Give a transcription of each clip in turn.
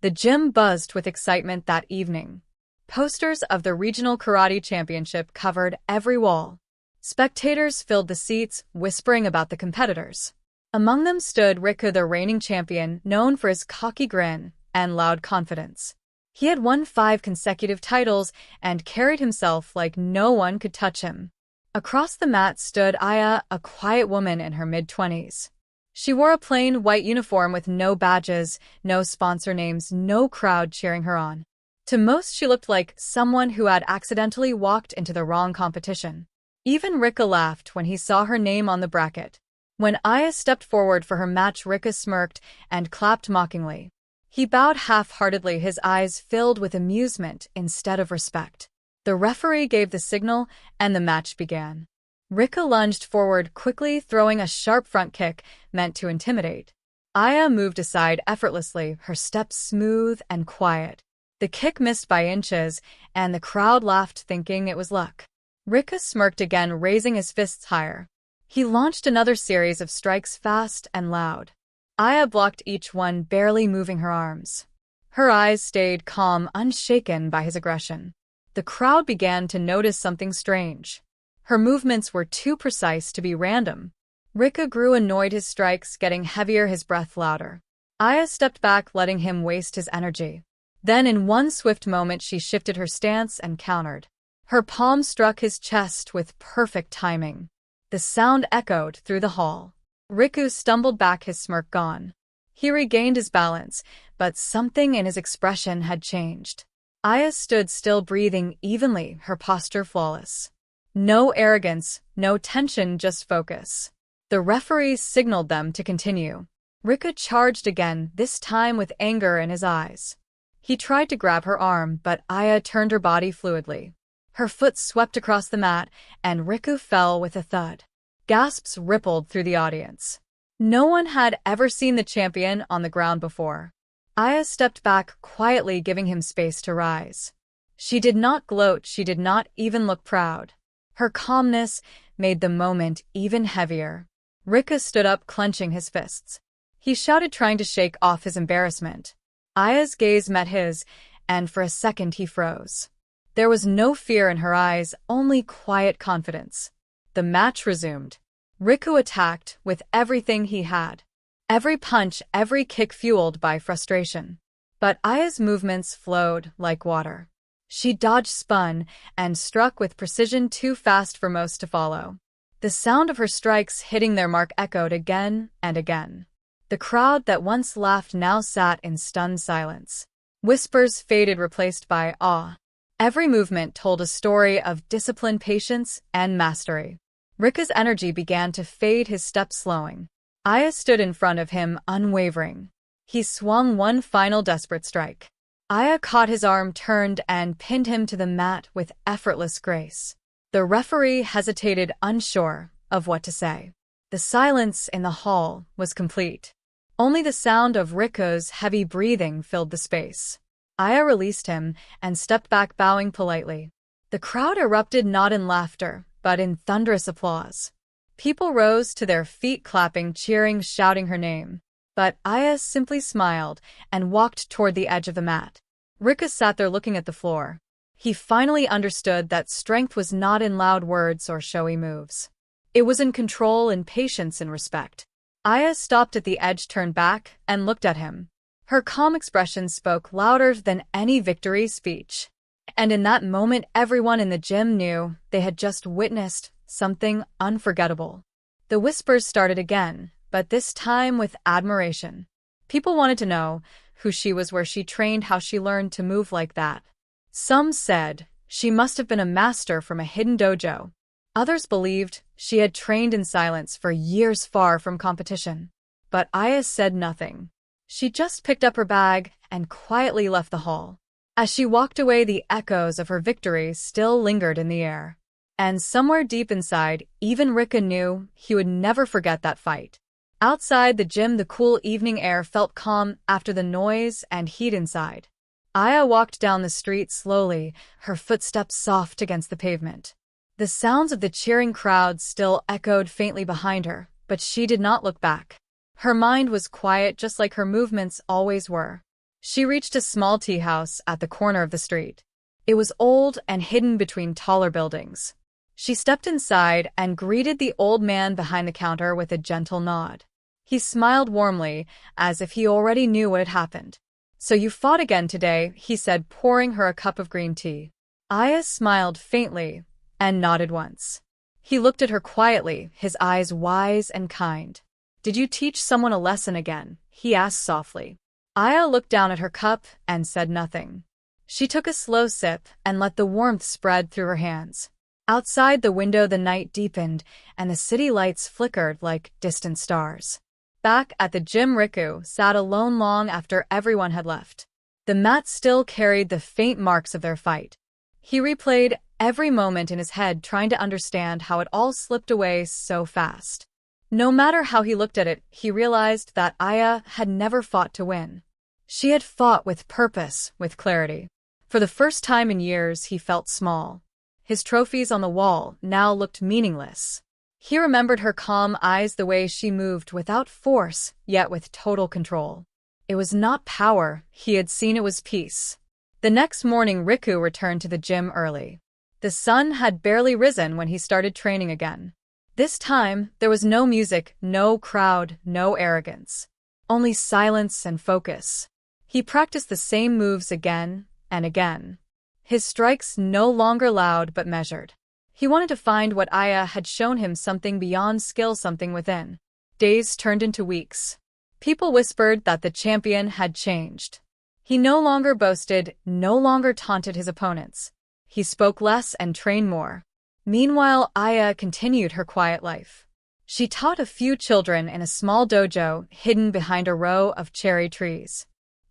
The gym buzzed with excitement that evening. Posters of the regional karate championship covered every wall. Spectators filled the seats, whispering about the competitors. Among them stood Riku, the reigning champion, known for his cocky grin and loud confidence. He had won 5 consecutive titles and carried himself like no one could touch him. Across the mat stood Aya, a quiet woman in her mid-20s. She wore a plain white uniform with no badges, no sponsor names, no crowd cheering her on. To most, she looked like someone who had accidentally walked into the wrong competition. Even Rika laughed when he saw her name on the bracket. When Aya stepped forward for her match, Rika smirked and clapped mockingly. He bowed half-heartedly, his eyes filled with amusement instead of respect. The referee gave the signal, and the match began. Rika lunged forward quickly, throwing a sharp front kick meant to intimidate. Aya moved aside effortlessly, her steps smooth and quiet. The kick missed by inches, and the crowd laughed, thinking it was luck. Rika smirked again, raising his fists higher. He launched another series of strikes fast and loud. Aya blocked each one, barely moving her arms. Her eyes stayed calm, unshaken by his aggression. The crowd began to notice something strange. Her movements were too precise to be random. Rika grew annoyed, his strikes getting heavier, his breath louder. Aya stepped back, letting him waste his energy. Then in one swift moment she shifted her stance and countered. Her palm struck his chest with perfect timing. The sound echoed through the hall. Riku stumbled back, his smirk gone. He regained his balance, but something in his expression had changed. Aya stood still, breathing evenly, her posture flawless. No arrogance, no tension, just focus. The referee signaled them to continue. Riku charged again, this time with anger in his eyes. He tried to grab her arm, but Aya turned her body fluidly. Her foot swept across the mat, and Riku fell with a thud. Gasps rippled through the audience. No one had ever seen the champion on the ground before. Aya stepped back quietly, giving him space to rise. She did not gloat, she did not even look proud. Her calmness made the moment even heavier. Riku stood up, clenching his fists. He shouted, trying to shake off his embarrassment. Aya's gaze met his, and for a second he froze. There was no fear in her eyes, only quiet confidence. The match resumed. Riku attacked with everything he had. Every punch, every kick fueled by frustration. But Aya's movements flowed like water. She dodged, spun, and struck with precision too fast for most to follow. The sound of her strikes hitting their mark echoed again and again. The crowd that once laughed now sat in stunned silence. Whispers faded, replaced by awe. Every movement told a story of discipline, patience, and mastery. Rika's energy began to fade, his steps slowing. Aya stood in front of him, unwavering. He swung one final desperate strike. Aya caught his arm, turned, and pinned him to the mat with effortless grace. The referee hesitated, unsure of what to say. The silence in the hall was complete. Only the sound of Riku's heavy breathing filled the space. Aya released him and stepped back, bowing politely. The crowd erupted, not in laughter, but in thunderous applause. People rose to their feet, clapping, cheering, shouting her name. But Aya simply smiled and walked toward the edge of the mat. Riku sat there looking at the floor. He finally understood that strength was not in loud words or showy moves. It was in control, in patience, and respect. Aya stopped at the edge, turned back, and looked at him. Her calm expression spoke louder than any victory speech. And in that moment, everyone in the gym knew they had just witnessed something unforgettable. The whispers started again, but this time with admiration. People wanted to know who she was, where she trained, how she learned to move like that. Some said she must have been a master from a hidden dojo. Others believed she had trained in silence for years, far from competition. But Aya said nothing. She just picked up her bag and quietly left the hall. As she walked away, the echoes of her victory still lingered in the air. And somewhere deep inside, even Riku knew he would never forget that fight. Outside the gym, the cool evening air felt calm after the noise and heat inside. Aya walked down the street slowly, her footsteps soft against the pavement. The sounds of the cheering crowd still echoed faintly behind her, but she did not look back. Her mind was quiet, just like her movements always were. She reached a small tea house at the corner of the street. It was old and hidden between taller buildings. She stepped inside and greeted the old man behind the counter with a gentle nod. He smiled warmly, as if he already knew what had happened. "So you fought again today," he said, pouring her a cup of green tea. Aya smiled faintly and nodded once. He looked at her quietly, his eyes wise and kind. "Did you teach someone a lesson again?" he asked softly. Aya looked down at her cup and said nothing. She took a slow sip and let the warmth spread through her hands. Outside the window the night deepened, and the city lights flickered like distant stars. Back at the gym, Riku sat alone long after everyone had left. The mat still carried the faint marks of their fight. He replayed every moment in his head, trying to understand how it all slipped away so fast. No matter how he looked at it, he realized that Aya had never fought to win. She had fought with purpose, with clarity. For the first time in years, he felt small. His trophies on the wall now looked meaningless. He remembered her calm eyes, the way she moved without force, yet with total control. It was not power, he had seen, it was peace. The next morning, Riku returned to the gym early. The sun had barely risen when he started training again. This time, there was no music, no crowd, no arrogance. Only silence and focus. He practiced the same moves again and again. His strikes no longer loud but measured. He wanted to find what Aya had shown him, something beyond skill, something within. Days turned into weeks. People whispered that the champion had changed. He no longer boasted, no longer taunted his opponents. He spoke less and trained more. Meanwhile, Aya continued her quiet life. She taught a few children in a small dojo hidden behind a row of cherry trees.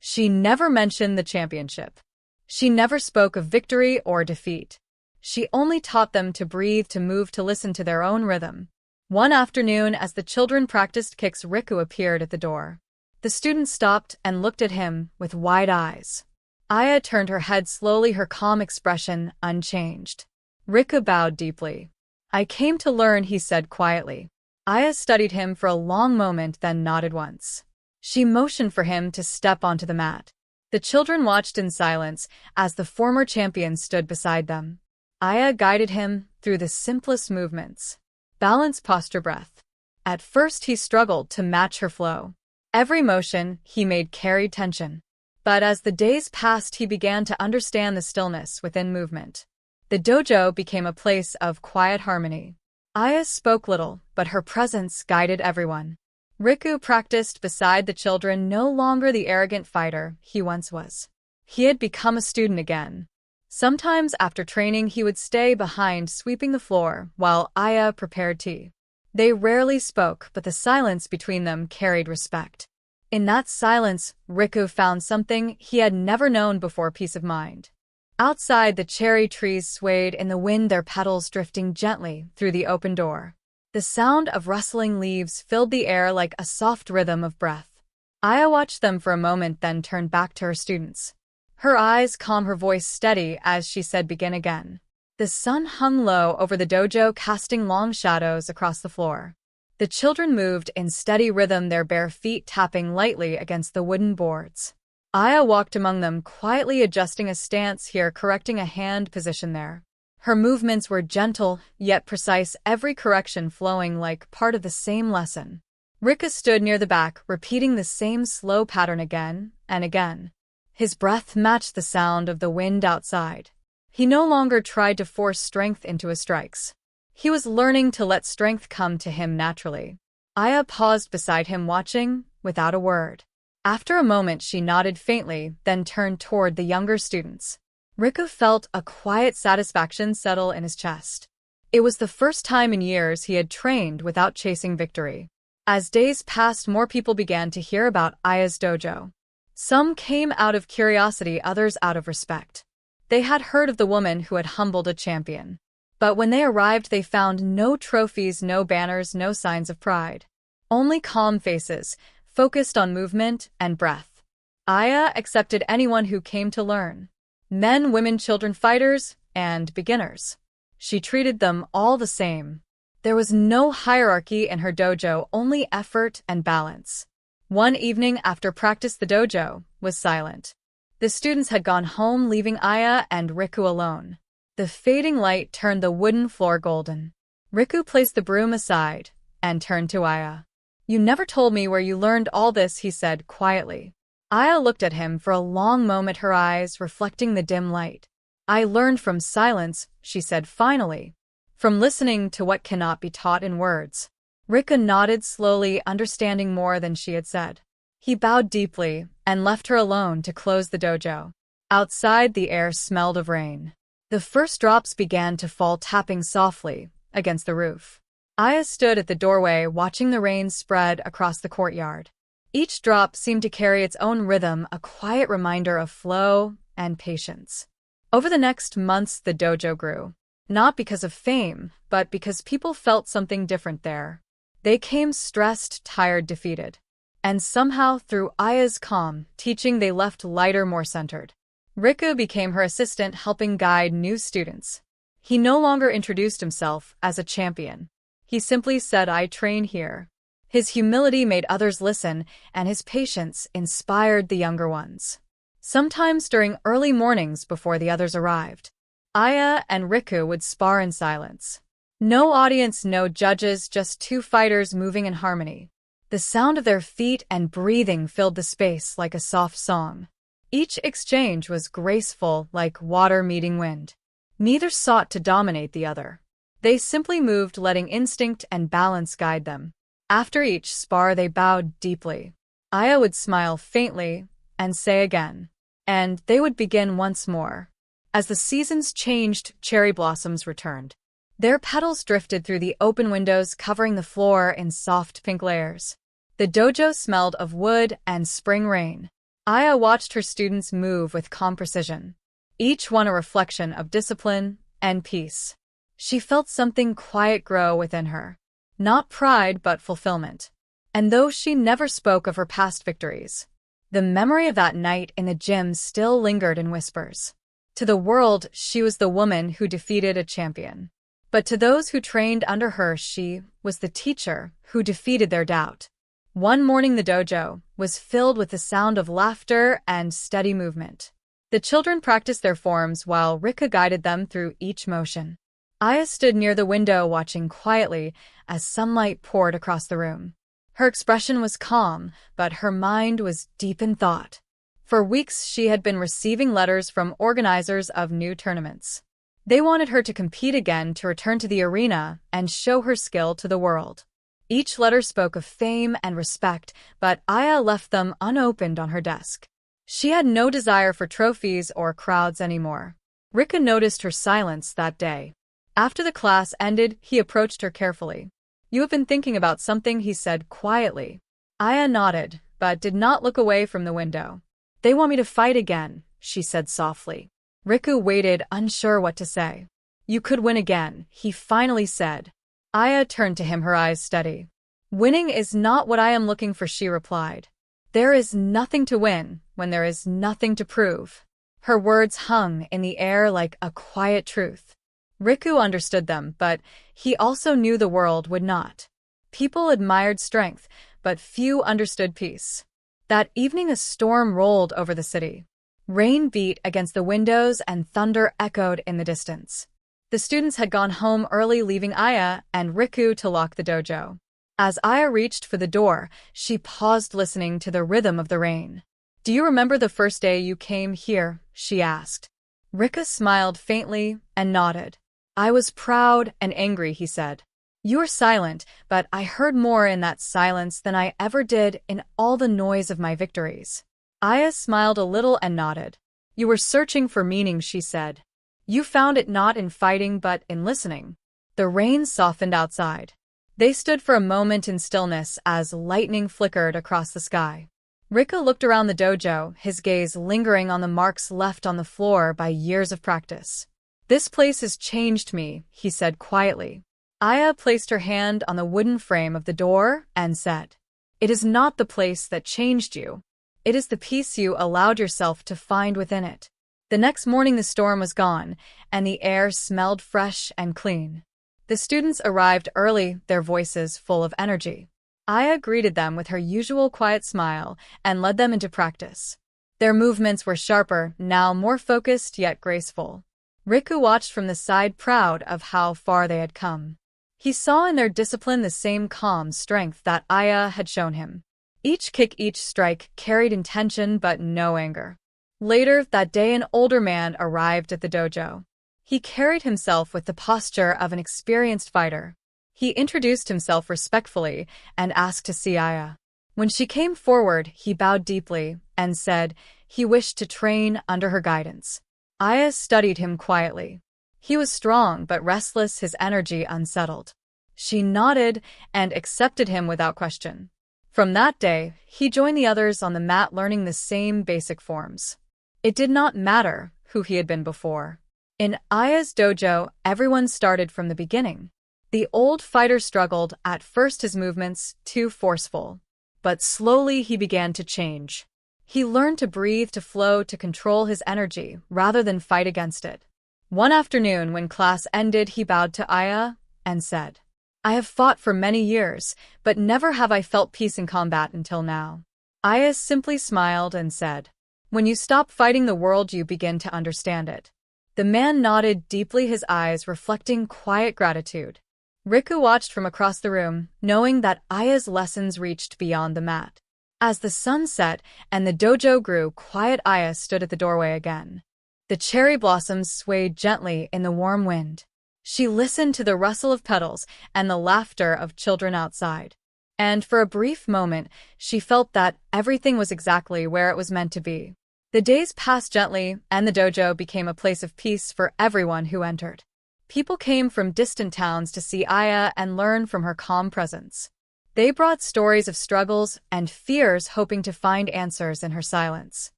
She never mentioned the championship. She never spoke of victory or defeat. She only taught them to breathe, to move, to listen to their own rhythm. One afternoon, as the children practiced kicks, Riku appeared at the door. The students stopped and looked at him with wide eyes. Aya turned her head slowly, her calm expression unchanged. Riku bowed deeply. "I came to learn," he said quietly. Aya studied him for a long moment, then nodded once. She motioned for him to step onto the mat. The children watched in silence as the former champion stood beside them. Aya guided him through the simplest movements. Balance, posture, breath. At first he struggled to match her flow. Every motion he made carried tension. But as the days passed, he began to understand the stillness within movement. The dojo became a place of quiet harmony. Aya spoke little, but her presence guided everyone. Riku practiced beside the children, no longer the arrogant fighter he once was. He had become a student again. Sometimes after training, he would stay behind, sweeping the floor, while Aya prepared tea. They rarely spoke, but the silence between them carried respect. In that silence, Riku found something he had never known before: peace of mind. Outside, the cherry trees swayed in the wind, their petals drifting gently through the open door. The sound of rustling leaves filled the air like a soft rhythm of breath. Aya watched them for a moment, then turned back to her students. Her eyes calm, her voice steady as she said, "Begin again." The sun hung low over the dojo, casting long shadows across the floor. The children moved in steady rhythm, their bare feet tapping lightly against the wooden boards. Aya walked among them, quietly adjusting a stance here, correcting a hand position there. Her movements were gentle, yet precise, every correction flowing like part of the same lesson. Riku stood near the back, repeating the same slow pattern again and again. His breath matched the sound of the wind outside. He no longer tried to force strength into his strikes. He was learning to let strength come to him naturally. Aya paused beside him, watching, without a word. After a moment, she nodded faintly, then turned toward the younger students. Riku felt a quiet satisfaction settle in his chest. It was the first time in years he had trained without chasing victory. As days passed, more people began to hear about Aya's dojo. Some came out of curiosity, others out of respect. They had heard of the woman who had humbled a champion. But when they arrived, they found no trophies, no banners, no signs of pride. Only calm faces, focused on movement and breath. Aya accepted anyone who came to learn. Men, women, children, fighters, and beginners. She treated them all the same. There was no hierarchy in her dojo, only effort and balance. One evening after practice, the dojo was silent. The students had gone home, leaving Aya and Riku alone. The fading light turned the wooden floor golden. Riku placed the broom aside and turned to Aya. "You never told me where you learned all this," he said quietly. Aya looked at him for a long moment, her eyes reflecting the dim light. "I learned from silence," she said finally. "From listening to what cannot be taught in words." Riku nodded slowly, understanding more than she had said. He bowed deeply and left her alone to close the dojo. Outside, the air smelled of rain. The first drops began to fall, tapping softly against the roof. Aya stood at the doorway, watching the rain spread across the courtyard. Each drop seemed to carry its own rhythm, a quiet reminder of flow and patience. Over the next months, the dojo grew. Not because of fame, but because people felt something different there. They came stressed, tired, defeated. And somehow, through Aya's calm teaching, they left lighter, more centered. Riku became her assistant, helping guide new students. He no longer introduced himself as a champion. He simply said, "I train here." His humility made others listen, and his patience inspired the younger ones. Sometimes during early mornings before the others arrived, Aya and Riku would spar in silence. No audience, no judges, just two fighters moving in harmony. The sound of their feet and breathing filled the space like a soft song. Each exchange was graceful, like water meeting wind. Neither sought to dominate the other. They simply moved, letting instinct and balance guide them. After each spar, they bowed deeply. Aya would smile faintly and say again. And they would begin once more. As the seasons changed, cherry blossoms returned. Their petals drifted through the open windows, covering the floor in soft pink layers. The dojo smelled of wood and spring rain. Aya watched her students move with calm precision, each one a reflection of discipline and peace. She felt something quiet grow within her. Not pride, but fulfillment. And though she never spoke of her past victories, the memory of that night in the gym still lingered in whispers. To the world, she was the woman who defeated a champion. But to those who trained under her, she was the teacher who defeated their doubt. One morning, the dojo was filled with the sound of laughter and steady movement. The children practiced their forms while Riku guided them through each motion. Aya stood near the window, watching quietly as sunlight poured across the room. Her expression was calm, but her mind was deep in thought. For weeks, she had been receiving letters from organizers of new tournaments. They wanted her to compete again, to return to the arena and show her skill to the world. Each letter spoke of fame and respect, but Aya left them unopened on her desk. She had no desire for trophies or crowds anymore. Riku noticed her silence that day. After the class ended, he approached her carefully. "You have been thinking about something," he said quietly. Aya nodded, but did not look away from the window. "They want me to fight again," she said softly. Riku waited, unsure what to say. "You could win again," he finally said. Aya turned to him, her eyes steady. "Winning is not what I am looking for," she replied. "There is nothing to win when there is nothing to prove." Her words hung in the air like a quiet truth. Riku understood them, but he also knew the world would not. People admired strength, but few understood peace. That evening, a storm rolled over the city. Rain beat against the windows and thunder echoed in the distance. The students had gone home early, leaving Aya and Riku to lock the dojo. As Aya reached for the door, she paused, listening to the rhythm of the rain. "Do you remember the first day you came here?" she asked. Riku smiled faintly and nodded. "I was proud and angry," he said. "You were silent, but I heard more in that silence than I ever did in all the noise of my victories." Aya smiled a little and nodded. "You were searching for meaning," she said. "You found it not in fighting but in listening." The rain softened outside. They stood for a moment in stillness as lightning flickered across the sky. Riku looked around the dojo, his gaze lingering on the marks left on the floor by years of practice. "This place has changed me," he said quietly. Aya placed her hand on the wooden frame of the door and said, "It is not the place that changed you. It is the peace you allowed yourself to find within it." The next morning, the storm was gone, and the air smelled fresh and clean. The students arrived early, their voices full of energy. Aya greeted them with her usual quiet smile and led them into practice. Their movements were sharper, now more focused yet graceful. Riku watched from the side, proud of how far they had come. He saw in their discipline the same calm strength that Aya had shown him. Each kick, each strike carried intention but no anger. Later that day, an older man arrived at the dojo. He carried himself with the posture of an experienced fighter. He introduced himself respectfully and asked to see Aya. When she came forward, he bowed deeply and said he wished to train under her guidance. Aya studied him quietly. He was strong but restless, his energy unsettled. She nodded and accepted him without question. From that day, he joined the others on the mat, learning the same basic forms. It did not matter who he had been before. In Aya's dojo, everyone started from the beginning. The old fighter struggled, at first his movements too forceful. But slowly he began to change. He learned to breathe, to flow, to control his energy, rather than fight against it. One afternoon, when class ended, he bowed to Aya and said, "I have fought for many years, but never have I felt peace in combat until now." Aya simply smiled and said, "When you stop fighting the world, you begin to understand it." The man nodded deeply, his eyes reflecting quiet gratitude. Riku watched from across the room, knowing that Aya's lessons reached beyond the mat. As the sun set and the dojo grew quiet, Aya stood at the doorway again. The cherry blossoms swayed gently in the warm wind. She listened to the rustle of petals and the laughter of children outside. And for a brief moment, she felt that everything was exactly where it was meant to be. The days passed gently, and the dojo became a place of peace for everyone who entered. People came from distant towns to see Aya and learn from her calm presence. They brought stories of struggles and fears, hoping to find answers in her silence.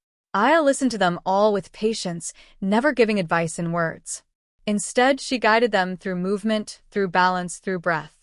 Aya listened to them all with patience, never giving advice in words. Instead, she guided them through movement, through balance, through breath.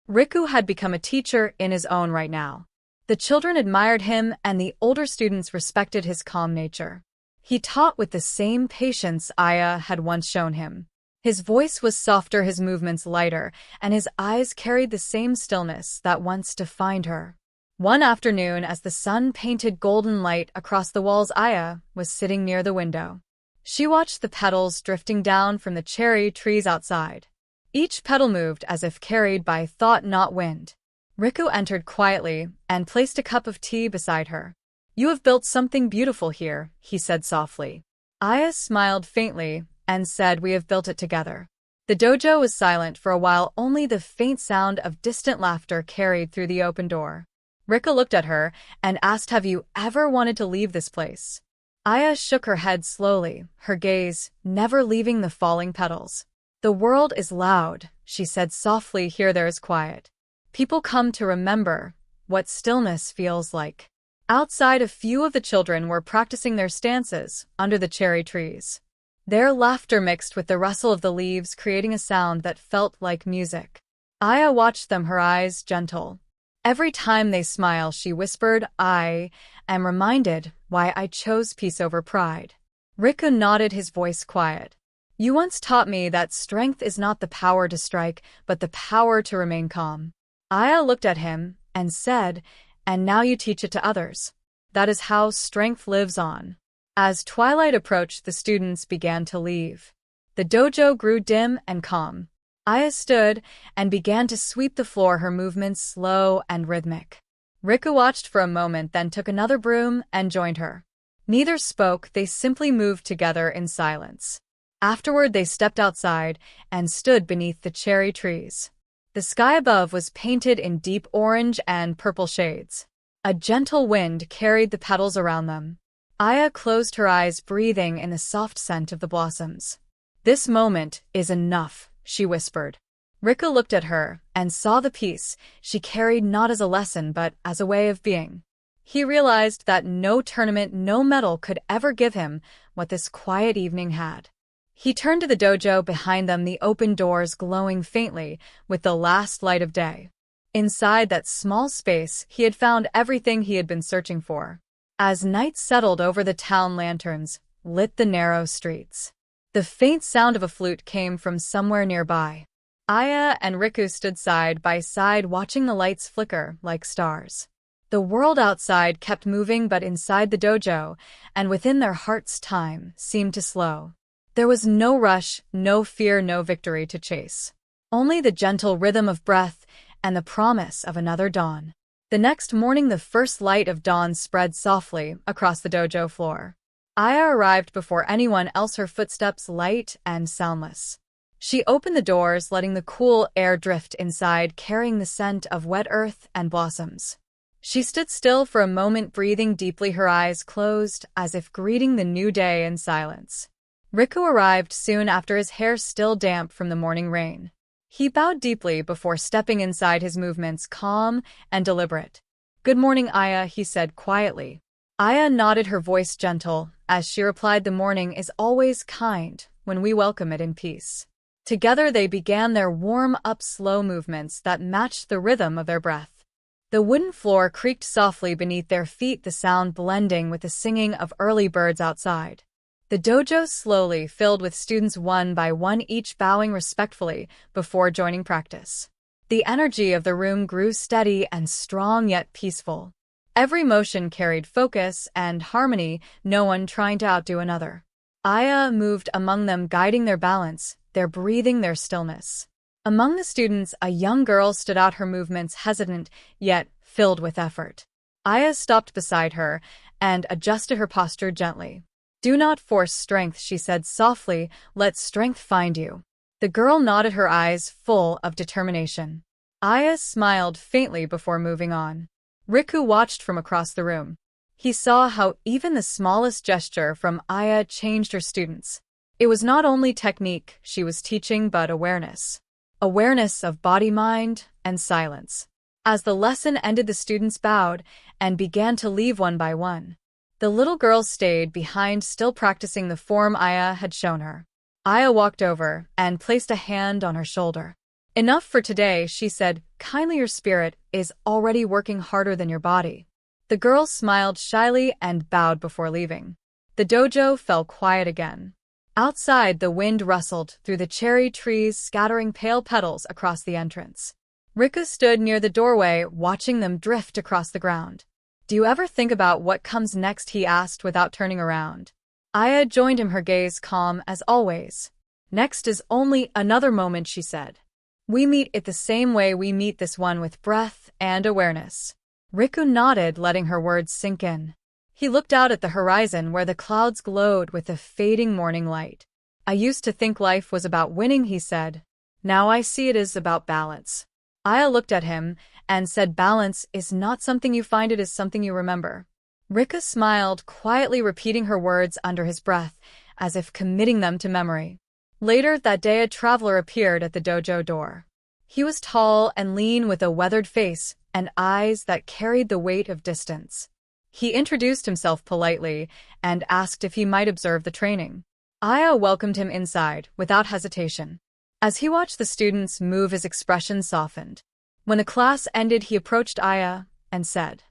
Riku had become a teacher in his own right now. The children admired him, and the older students respected his calm nature. He taught with the same patience Aya had once shown him. His voice was softer, his movements lighter, and his eyes carried the same stillness that once defined her. One afternoon, as the sun painted golden light across the walls, Aya was sitting near the window. She watched the petals drifting down from the cherry trees outside. Each petal moved as if carried by thought, not wind. Riku entered quietly and placed a cup of tea beside her. "You have built something beautiful here," he said softly. Aya smiled faintly and said, "We have built it together." The dojo was silent for a while, only the faint sound of distant laughter carried through the open door. Riku looked at her and asked, "Have you ever wanted to leave this place?" Aya shook her head slowly, her gaze never leaving the falling petals. "The world is loud," she said softly. "Here there is quiet. People come to remember what stillness feels like." Outside, a few of the children were practicing their stances under the cherry trees. Their laughter mixed with the rustle of the leaves, creating a sound that felt like music. Aya watched them, her eyes gentle. Every time they smile, she whispered, "I am reminded why I chose peace over pride." Riku nodded, his voice quiet. "You once taught me that strength is not the power to strike, but the power to remain calm." Aya looked at him and said, "And now you teach it to others." That is how strength lives on. As twilight approached, the students began to leave. The dojo grew dim and calm. Aya stood and began to sweep the floor, her movements slow and rhythmic. Riku watched for a moment, then took another broom and joined her. Neither spoke, they simply moved together in silence. Afterward, they stepped outside and stood beneath the cherry trees. The sky above was painted in deep orange and purple shades. A gentle wind carried the petals around them. Aya closed her eyes, breathing in the soft scent of the blossoms. "This moment is enough," she whispered. Riku looked at her and saw the peace she carried, not as a lesson but as a way of being. He realized that no tournament, no medal could ever give him what this quiet evening had. He turned to the dojo behind them, the open doors glowing faintly with the last light of day. Inside that small space, he had found everything he had been searching for. As night settled over the town, lanterns lit the narrow streets. The faint sound of a flute came from somewhere nearby. Aya and Riku stood side by side watching the lights flicker like stars. The world outside kept moving, but inside the dojo, and within their hearts, time seemed to slow. There was no rush, no fear, no victory to chase. Only the gentle rhythm of breath and the promise of another dawn. The next morning, the first light of dawn spread softly across the dojo floor. Aya arrived before anyone else, her footsteps light and soundless. She opened the doors, letting the cool air drift inside, carrying the scent of wet earth and blossoms. She stood still for a moment, breathing deeply, her eyes closed, as if greeting the new day in silence. Riku arrived soon after, his hair still damp from the morning rain. He bowed deeply before stepping inside, his movements calm and deliberate. "Good morning, Aya," he said quietly. Aya nodded, her voice gentle, as she replied, "The morning is always kind when we welcome it in peace." Together they began their warm-up slow movements that matched the rhythm of their breath. The wooden floor creaked softly beneath their feet, the sound blending with the singing of early birds outside. The dojo slowly filled with students, one by one, each bowing respectfully before joining practice. The energy of the room grew steady and strong, yet peaceful. Every motion carried focus and harmony, no one trying to outdo another. Aya moved among them, guiding their balance, their breathing, their stillness. Among the students, a young girl stood out, her movements hesitant, yet filled with effort. Aya stopped beside her and adjusted her posture gently. "Do not force strength," she said softly, "let strength find you." The girl nodded, her eyes full of determination. Aya smiled faintly before moving on. Riku watched from across the room. He saw how even the smallest gesture from Aya changed her students. It was not only technique she was teaching, but awareness. Awareness of body, mind, and silence. As the lesson ended, the students bowed and began to leave one by one. The little girl stayed behind, still practicing the form Aya had shown her. Aya walked over and placed a hand on her shoulder. "Enough for today," she said kindly, "your spirit is already working harder than your body." The girl smiled shyly and bowed before leaving. The dojo fell quiet again. Outside, the wind rustled through the cherry trees, scattering pale petals across the entrance. Riku stood near the doorway, watching them drift across the ground. "Do you ever think about what comes next?" he asked without turning around. Aya joined him, her gaze calm as always. "Next is only another moment," she said. "We meet it the same way we meet this one, with breath and awareness." Riku nodded, letting her words sink in. He looked out at the horizon where the clouds glowed with the fading morning light. "I used to think life was about winning," he said. "Now I see it is about balance." Aya looked at him and said, "Balance is not something you find, it is something you remember." Riku smiled, quietly repeating her words under his breath, as if committing them to memory. Later that day, a traveler appeared at the dojo door. He was tall and lean, with a weathered face and eyes that carried the weight of distance. He introduced himself politely and asked if he might observe the training. Aya welcomed him inside without hesitation. As he watched the students move, his expression softened. When the class ended, he approached Aya and said,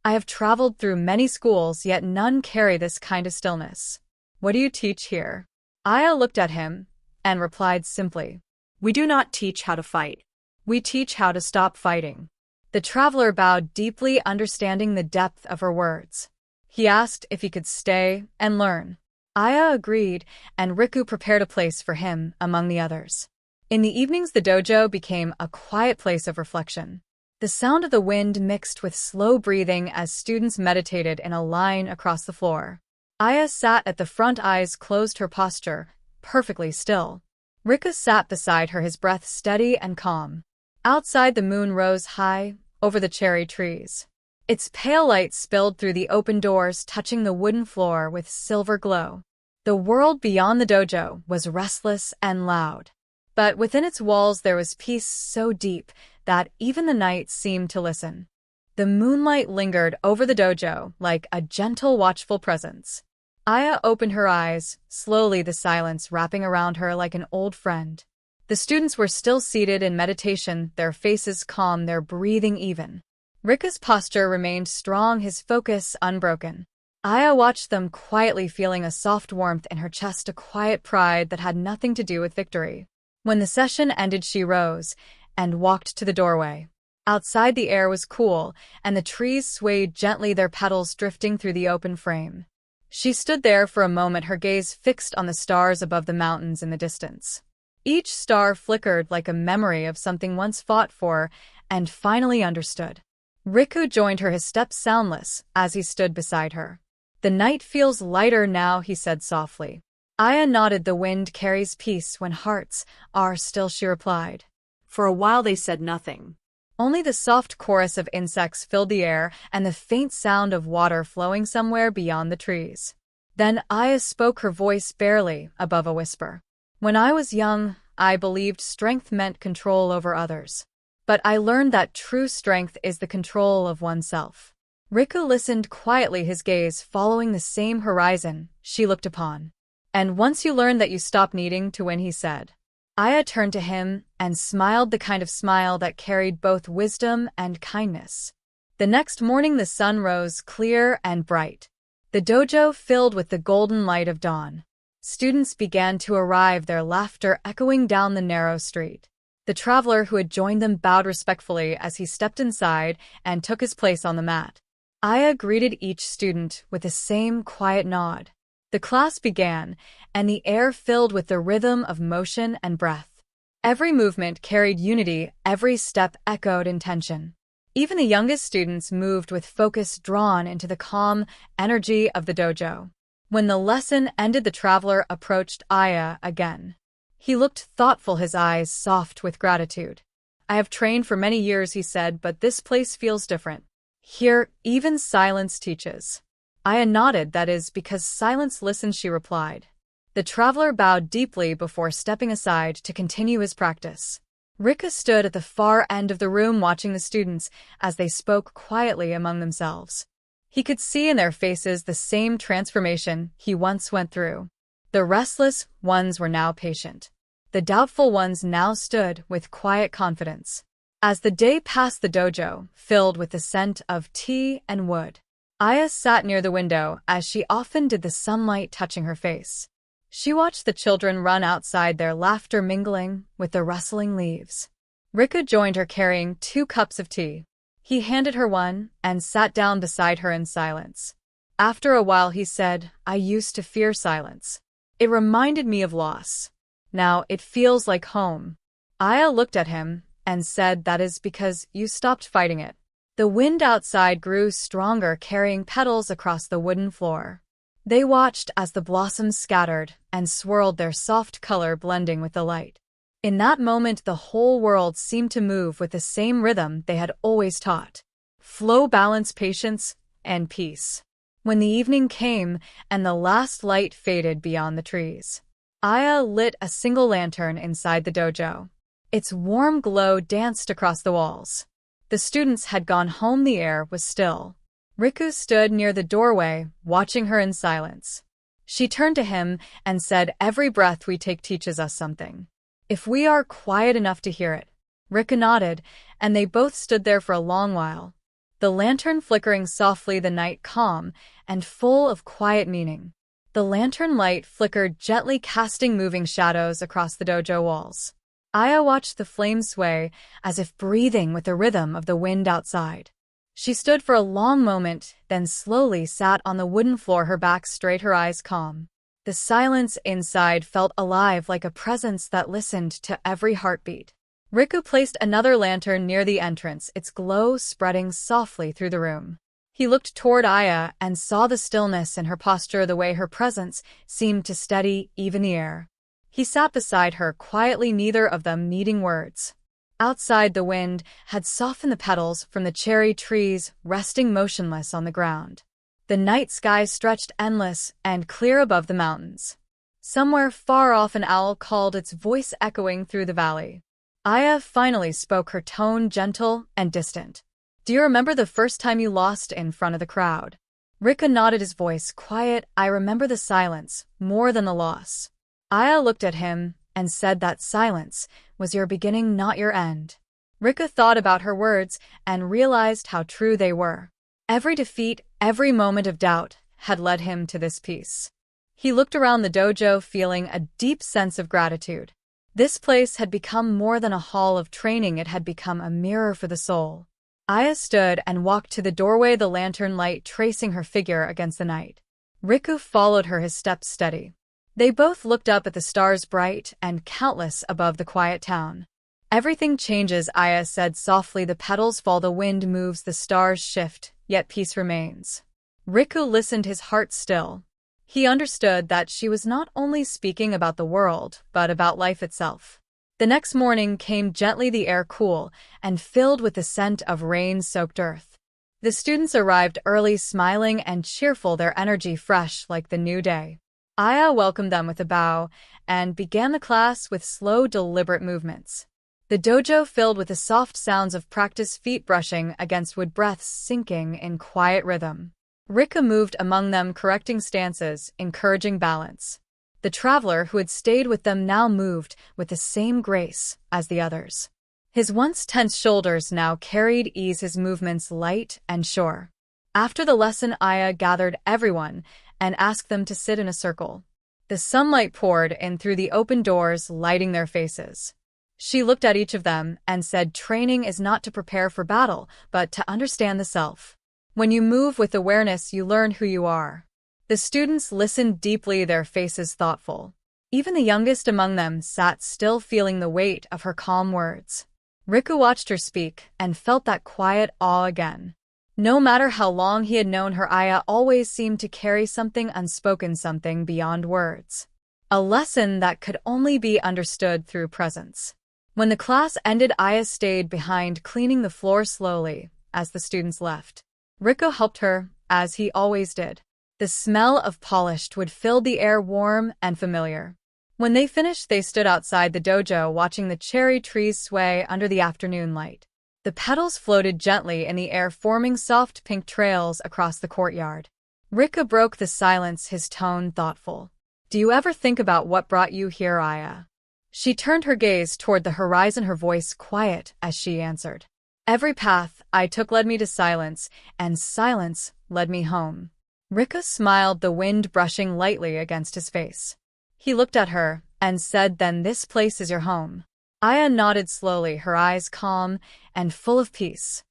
"I have traveled through many schools, yet none carry this kind of stillness. What do you teach here?" Aya looked at him and replied simply, "We do not teach how to fight. We teach how to stop fighting." The traveler bowed deeply, understanding the depth of her words. He asked if he could stay and learn. Aya agreed, and Riku prepared a place for him among the others. In the evenings, the dojo became a quiet place of reflection. The sound of the wind mixed with slow breathing as students meditated in a line across the floor. Aya sat at the front, eyes closed, her posture perfectly still. Riku sat beside her, his breath steady and calm. Outside, the moon rose high over the cherry trees. Its pale light spilled through the open doors, touching the wooden floor with silver glow. The world beyond the dojo was restless and loud. But within its walls there was peace so deep that even the night seemed to listen. The moonlight lingered over the dojo like a gentle, watchful presence. Aya opened her eyes, slowly, the silence wrapping around her like an old friend. The students were still seated in meditation, their faces calm, their breathing even. Riku's posture remained strong, his focus unbroken. Aya watched them quietly, feeling a soft warmth in her chest, a quiet pride that had nothing to do with victory. When the session ended, she rose and walked to the doorway. Outside, the air was cool, and the trees swayed gently, their petals drifting through the open frame. She stood there for a moment, her gaze fixed on the stars above the mountains in the distance. Each star flickered like a memory of something once fought for and finally understood. Riku joined her, his steps soundless, as he stood beside her. "The night feels lighter now," he said softly. Aya nodded. "The wind carries peace when hearts are still," she replied. For a while they said nothing. Only the soft chorus of insects filled the air and the faint sound of water flowing somewhere beyond the trees. Then Aya spoke, her voice barely above a whisper. "When I was young, I believed strength meant control over others. But I learned that true strength is the control of oneself." Riku listened quietly, his gaze following the same horizon she looked upon. "And once you learn that, you stop needing to win," he said. Aya turned to him and smiled, the kind of smile that carried both wisdom and kindness. The next morning the sun rose clear and bright. The dojo filled with the golden light of dawn. Students began to arrive, their laughter echoing down the narrow street. The traveler who had joined them bowed respectfully as he stepped inside and took his place on the mat. Aya greeted each student with the same quiet nod. The class began, and the air filled with the rhythm of motion and breath. Every movement carried unity, every step echoed intention. Even the youngest students moved with focus, drawn into the calm energy of the dojo. When the lesson ended, the traveler approached Aya again. He looked thoughtful, his eyes soft with gratitude. "I have trained for many years," he said, "but this place feels different. Here, even silence teaches." Aya nodded. "That is because silence listens," she replied. The traveler bowed deeply before stepping aside to continue his practice. Riku stood at the far end of the room, watching the students as they spoke quietly among themselves. He could see in their faces the same transformation he once went through. The restless ones were now patient. The doubtful ones now stood with quiet confidence. As the day passed, the dojo filled with the scent of tea and wood. Aya sat near the window, as she often did, the sunlight touching her face. She watched the children run outside, their laughter mingling with the rustling leaves. Riku joined her, carrying 2 cups of tea. He handed her one and sat down beside her in silence. After a while he said, "I used to fear silence. It reminded me of loss. Now it feels like home." Aya looked at him and said, "That is because you stopped fighting it." The wind outside grew stronger, carrying petals across the wooden floor. They watched as the blossoms scattered and swirled, their soft color blending with the light. In that moment, the whole world seemed to move with the same rhythm they had always taught: flow, balance, patience, and peace. When the evening came and the last light faded beyond the trees, Aya lit a single lantern inside the dojo. Its warm glow danced across the walls. The students had gone home, the air was still. Riku stood near the doorway, watching her in silence. She turned to him and said, "Every breath we take teaches us something, if we are quiet enough to hear it." Riku nodded, and they both stood there for a long while, the lantern flickering softly, the night calm and full of quiet meaning. The lantern light flickered gently, casting moving shadows across the dojo walls. Aya watched the flames sway, as if breathing with the rhythm of the wind outside. She stood for a long moment, then slowly sat on the wooden floor, her back straight, her eyes calm. The silence inside felt alive, like a presence that listened to every heartbeat. Riku placed another lantern near the entrance, its glow spreading softly through the room. He looked toward Aya and saw the stillness in her posture, the way her presence seemed to steady even the air. He sat beside her quietly, neither of them needing words. Outside, the wind had softened the petals from the cherry trees, resting motionless on the ground. The night sky stretched endless and clear above the mountains. Somewhere far off, an owl called, its voice echoing through the valley. Aya finally spoke, her tone gentle and distant. "Do you remember the first time you lost in front of the crowd?" Riku nodded, his voice quiet. "I remember the silence more than the loss." Aya looked at him and said, "That silence was your beginning, not your end." Riku thought about her words and realized how true they were. Every defeat, every moment of doubt had led him to this peace. He looked around the dojo, feeling a deep sense of gratitude. This place had become more than a hall of training, it had become a mirror for the soul. Aya stood and walked to the doorway, the lantern light tracing her figure against the night. Riku followed her, his steps steady. They both looked up at the stars bright and countless above the quiet town. Everything changes, Aya said softly. The petals fall, the wind moves, the stars shift, yet peace remains. Riku listened, his heart still. He understood that she was not only speaking about the world, but about life itself. The next morning came gently, the air cool and filled with the scent of rain-soaked earth. The students arrived early, smiling and cheerful, their energy fresh like the new day. Aya welcomed them with a bow and began the class with slow, deliberate movements. The dojo filled with the soft sounds of practice, feet brushing against wood, breaths sinking in quiet rhythm. Riku moved among them, correcting stances, encouraging balance. The traveler who had stayed with them now moved with the same grace as the others. His once tense shoulders now carried ease, his movements light and sure. After the lesson, Aya gathered everyone and asked them to sit in a circle. The sunlight poured in through the open doors, lighting their faces. She looked at each of them and said, "Training is not to prepare for battle, but to understand the self. When you move with awareness, you learn who you are." The students listened deeply, their faces thoughtful. Even the youngest among them sat still, feeling the weight of her calm words. Riku watched her speak and felt that quiet awe again. No matter how long he had known her, Aya always seemed to carry something unspoken, something beyond words. A lesson that could only be understood through presence. When the class ended, Aya stayed behind, cleaning the floor slowly as the students left. Riku helped her, as he always did. The smell of polished wood filled the air, warm and familiar. When they finished, they stood outside the dojo, watching the cherry trees sway under the afternoon light. The petals floated gently in the air, forming soft pink trails across the courtyard. Riku broke the silence, his tone thoughtful. "Do you ever think about what brought you here, Aya?" She turned her gaze toward the horizon, her voice quiet as she answered. "Every path I took led me to silence, and silence led me home." Riku smiled, the wind brushing lightly against his face. He looked at her and said, "Then this place is your home?" Aya nodded slowly, her eyes calm and full of peace.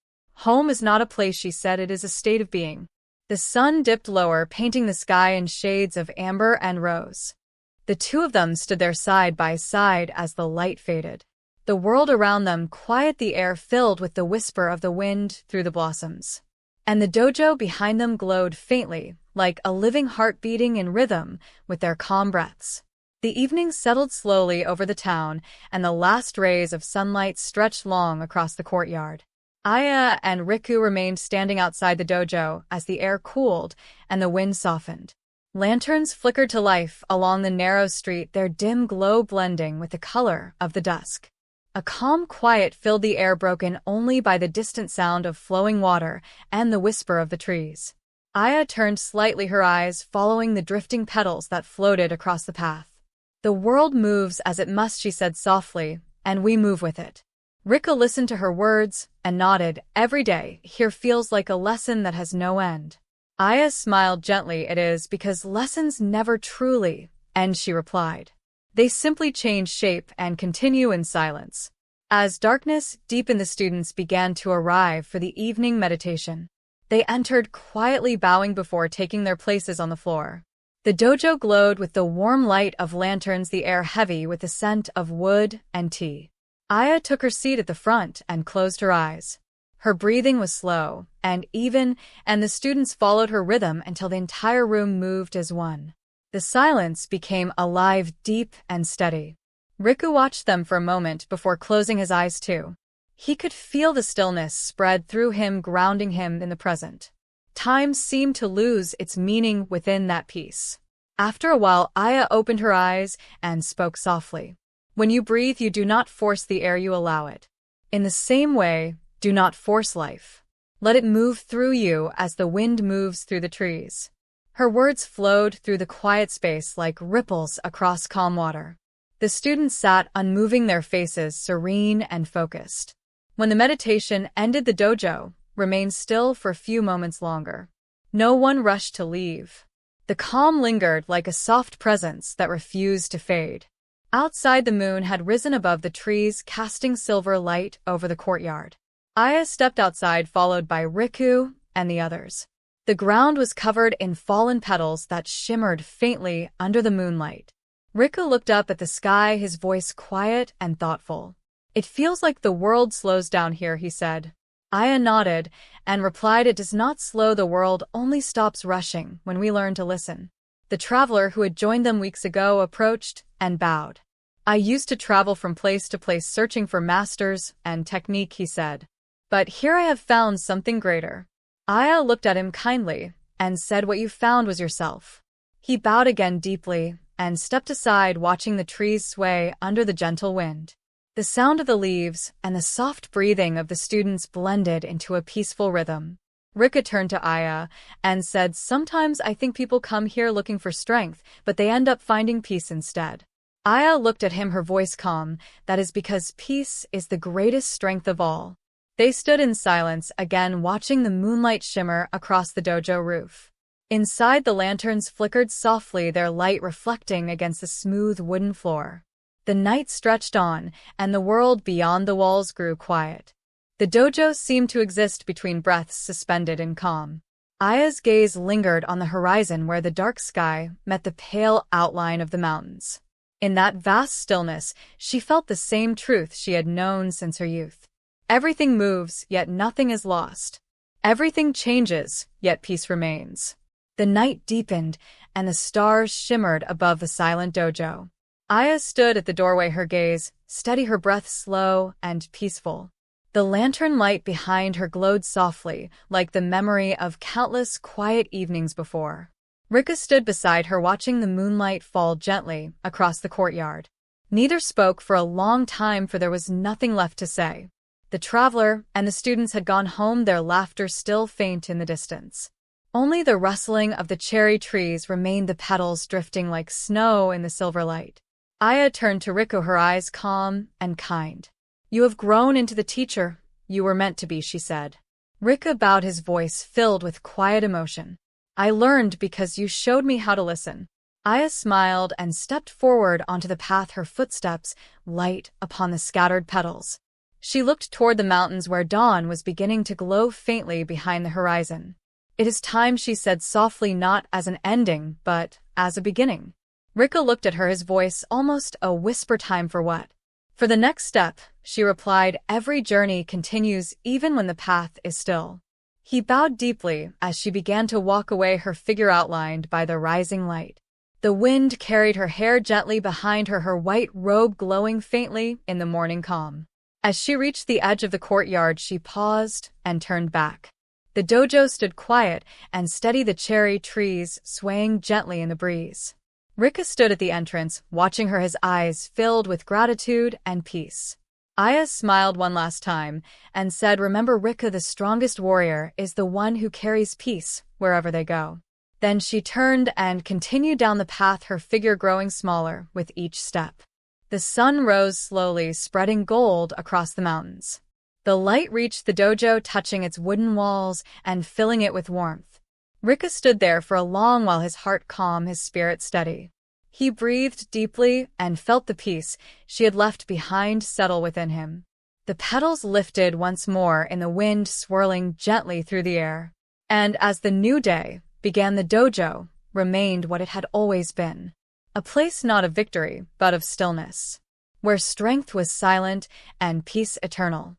"Home is not a place," she said, "it is a state of being." The sun dipped lower, painting the sky in shades of amber and rose. The two of them stood there side by side as the light faded. The world around them quiet, the air filled with the whisper of the wind through the blossoms. And the dojo behind them glowed faintly, like a living heart beating in rhythm with their calm breaths. The evening settled slowly over the town, and the last rays of sunlight stretched long across the courtyard. Aya and Riku remained standing outside the dojo as the air cooled and the wind softened. Lanterns flickered to life along the narrow street, their dim glow blending with the color of the dusk. A calm quiet filled the air, broken only by the distant sound of flowing water and the whisper of the trees. Aya turned slightly, her eyes following the drifting petals that floated across the path. "The world moves as it must," she said softly, "and we move with it." Riku listened to her words and nodded. "Every day here feels like a lesson that has no end." Aya smiled gently. "It is because lessons never truly end," she replied. "They simply change shape and continue in silence." As darkness deepened, the students began to arrive for the evening meditation. They entered quietly, bowing before taking their places on the floor. The dojo glowed with the warm light of lanterns, the air heavy with the scent of wood and tea. Aya took her seat at the front and closed her eyes. Her breathing was slow and even, and the students followed her rhythm until the entire room moved as one. The silence became alive, deep and steady. Riku watched them for a moment before closing his eyes too. He could feel the stillness spread through him, grounding him in the present. Time seemed to lose its meaning within that peace. After a while, Aya opened her eyes and spoke softly. "When you breathe, you do not force the air, you allow it. In the same way, do not force life. Let it move through you as the wind moves through the trees." Her words flowed through the quiet space like ripples across calm water. The students sat unmoving, their faces serene and focused. When the meditation ended, the dojo remained still for a few moments longer. No one rushed to leave. The calm lingered like a soft presence that refused to fade. Outside, the moon had risen above the trees, casting silver light over the courtyard. Aya stepped outside, followed by Riku and the others. The ground was covered in fallen petals that shimmered faintly under the moonlight. Riku looked up at the sky, his voice quiet and thoughtful. "It feels like the world slows down here," he said. Aya nodded and replied, "It does not slow, the world only stops rushing when we learn to listen." The traveler who had joined them weeks ago approached and bowed. "I used to travel from place to place searching for masters and technique," he said. "But here I have found something greater." Aya looked at him kindly and said, "What you found was yourself." He bowed again deeply and stepped aside, watching the trees sway under the gentle wind. The sound of the leaves and the soft breathing of the students blended into a peaceful rhythm. Rika turned to Aya and said, "Sometimes I think people come here looking for strength, but they end up finding peace instead." Aya looked at him, her voice calm. "That is because peace is the greatest strength of all." They stood in silence, again watching the moonlight shimmer across the dojo roof. Inside, the lanterns flickered softly, their light reflecting against the smooth wooden floor. The night stretched on, and the world beyond the walls grew quiet. The dojo seemed to exist between breaths, suspended in calm. Aya's gaze lingered on the horizon where the dark sky met the pale outline of the mountains. In that vast stillness, she felt the same truth she had known since her youth. Everything moves, yet nothing is lost. Everything changes, yet peace remains. The night deepened, and the stars shimmered above the silent dojo. Aya stood at the doorway, her gaze steady, her breath slow and peaceful. The lantern light behind her glowed softly, like the memory of countless quiet evenings before. Rika stood beside her, watching the moonlight fall gently across the courtyard. Neither spoke for a long time, for there was nothing left to say. The traveler and the students had gone home, their laughter still faint in the distance. Only the rustling of the cherry trees remained, the petals drifting like snow in the silver light. Aya turned to Riku, her eyes calm and kind. "You have grown into the teacher you were meant to be," she said. Rika bowed, his voice filled with quiet emotion. "I learned because you showed me how to listen." Aya smiled and stepped forward onto the path, her footsteps light upon the scattered petals. She looked toward the mountains where dawn was beginning to glow faintly behind the horizon. "It is time," she said softly, "not as an ending, but as a beginning." Rika looked at her, his voice almost a whisper. "Time for what?" "For the next step," she replied. "Every journey continues even when the path is still." He bowed deeply as she began to walk away, her figure outlined by the rising light. The wind carried her hair gently behind her, her white robe glowing faintly in the morning calm. As she reached the edge of the courtyard, she paused and turned back. The dojo stood quiet and steady, the cherry trees swaying gently in the breeze. Rika stood at the entrance, watching her, his eyes filled with gratitude and peace. Aya smiled one last time and said, "Remember, Rika, the strongest warrior is the one who carries peace wherever they go." Then she turned and continued down the path, her figure growing smaller with each step. The sun rose slowly, spreading gold across the mountains. The light reached the dojo, touching its wooden walls and filling it with warmth. Rika stood there for a long while, his heart calm, his spirit steady. He breathed deeply and felt the peace she had left behind settle within him. The petals lifted once more in the wind, swirling gently through the air. And as the new day began, the dojo remained what it had always been. A place not of victory, but of stillness, where strength was silent and peace eternal.